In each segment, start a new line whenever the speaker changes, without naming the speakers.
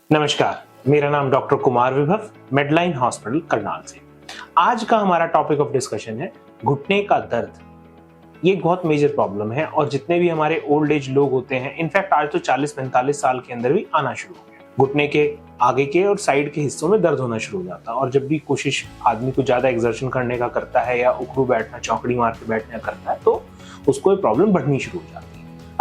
नमस्कार, मेरा नाम डॉक्टर कुमार विभव, मेडलाइन हॉस्पिटल करनाल से। आज का हमारा टॉपिक ऑफ डिस्कशन है घुटने का दर्द। ये बहुत मेजर प्रॉब्लम है और जितने भी हमारे ओल्ड एज लोग होते हैं, इनफैक्ट आज तो 40-45 साल के अंदर भी आना शुरू हो गया। घुटने के आगे के और साइड के हिस्सों में दर्द होना शुरू हो जाता है और जब भी कोशिश आदमी को ज्यादा एक्सर्शन करने का करता है या उखड़ू बैठना, चौकड़ी मार के बैठना करता है तो उसको ये प्रॉब्लम बढ़नी शुरू हो जाती है।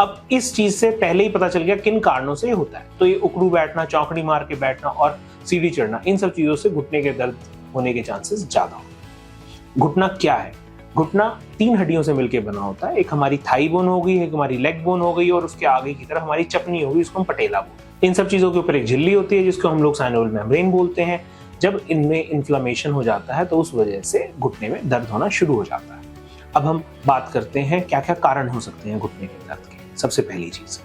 अब इस चीज से पहले ही पता चल गया किन कारणों से होता है। तो ये उखड़ू बैठना, चौकड़ी मार के बैठना और सीढ़ी चढ़ना, इन सब चीजों से घुटने के दर्द होने के चांसेस ज्यादा होते हैं। घुटना क्या है? घुटना 3 हड्डियों से मिलकर बना होता है। एक हमारी थाई बोन हो गई, एक हमारी लेग बोन हो गई और उसके आगे की तरफ हमारी चपनी होगी, इसको हम पटेला बोन। इन सब चीजों के ऊपर एक झिल्ली होती है जिसको हम लोग साइनोवियल मेम्ब्रेन बोलते हैं। जब इनमें इन्फ्लेमेशन हो जाता है तो उस वजह से घुटने में दर्द होना शुरू हो जाता है। अब हम बात करते हैं क्या क्या कारण हो सकते हैं घुटने के दर्द के। सबसे पहली चीज,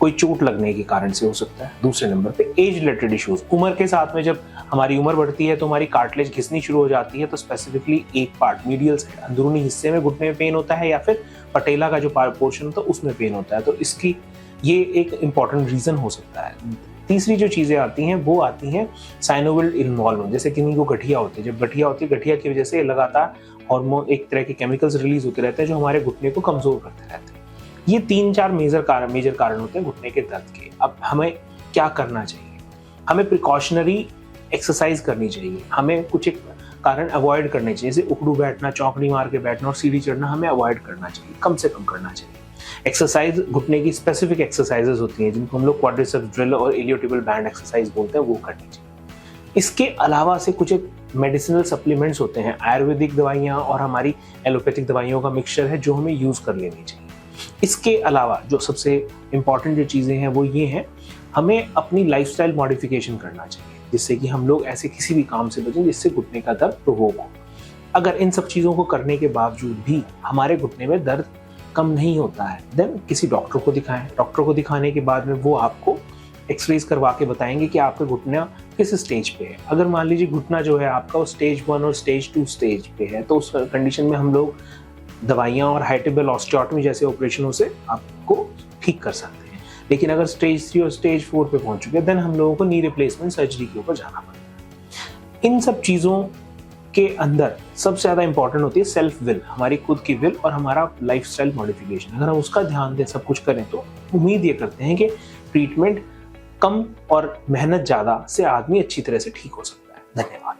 कोई चोट लगने के कारण से हो सकता है। दूसरे नंबर पे एज रिलेटेड इश्यूज, उम्र के साथ में जब हमारी उम्र बढ़ती है तो हमारी कार्टिलेज घिसनी शुरू हो जाती है, तो स्पेसिफिकली एक पार्ट मीडियल साइड, अंदरूनी हिस्से में घुटने में पेन होता है या फिर पटेला का जो पोर्शन होता है उसमें पेन होता है, तो इसकी ये एक इंपॉर्टेंट रीजन हो सकता है। तीसरी जो चीजें आती हैं वो आती हैं साइनोवियल इन्वॉल्वमेंट। जैसे किन्हीं को गठिया होती है, जब गठिया होती है, गठिया की वजह से लगातार हार्मोन, एक तरह के केमिकल्स रिलीज होते रहते हैं जो हमारे घुटने को कमजोर करते रहते हैं। ये 3-4 मेजर कारण होते हैं घुटने के दर्द के। अब हमें क्या करना चाहिए? हमें प्रिकॉशनरी एक्सरसाइज करनी चाहिए। हमें कुछ एक कारण अवॉइड करने चाहिए, जैसे उखड़ू बैठना, चौकड़ी मार के बैठना और सीढ़ी चढ़ना हमें अवॉइड करना चाहिए, कम से कम करना चाहिए। एक्सरसाइज, घुटने की स्पेसिफिक एक्सरसाइजेज होती हैं जिनको हम लोग क्वाड्रिसेप्स ड्रिल और इलियोटिबियल बैंड एक्सरसाइज बोलते हैं, वो करनी चाहिए। इसके अलावा से कुछ एक मेडिसिनल सप्लीमेंट्स होते हैं, आयुर्वेदिक दवाइयाँ और हमारी एलोपैथिक दवाइयों का मिक्सचर है जो हमें यूज कर लेनी चाहिए। इसके अलावा जो सबसे इंपॉर्टेंट जो चीजें हैं वो ये हैं, हमें अपनी लाइफस्टाइल मॉडिफिकेशन करना चाहिए जिससे कि हम लोग ऐसे किसी भी काम से बचें जिससे घुटने का दर्द प्रोवोक हो। अगर इन सब चीजों को करने के बावजूद भी हमारे घुटने में दर्द कम नहीं होता है, देन किसी डॉक्टर को दिखाएं। डॉक्टर को दिखाने के बाद में वो आपको एक्सरेज करवा के बताएंगे कि आपका घुटना किस स्टेज पे है। अगर मान लीजिए घुटना जो है आपका स्टेज 1 और स्टेज 2 स्टेज पे है, तो उस कंडीशन में हम लोग दवाइयाँ और हाइटेबल ऑस्टियोटमी जैसे ऑपरेशनों से आपको ठीक कर सकते हैं। लेकिन अगर स्टेज 3 और स्टेज 4 पे पहुंच चुके हैं, देन हम लोगों को नी रिप्लेसमेंट सर्जरी के ऊपर जाना पड़ेगा। इन सब चीज़ों के अंदर सबसे ज़्यादा इंपॉर्टेंट होती है सेल्फ विल, हमारी खुद की विल और हमारा लाइफस्टाइल मॉडिफिकेशन। अगर हम उसका ध्यान दें, सब कुछ करें, तो उम्मीद ये करते हैं कि ट्रीटमेंट कम और मेहनत ज़्यादा से आदमी अच्छी तरह से ठीक हो सकता है। धन्यवाद।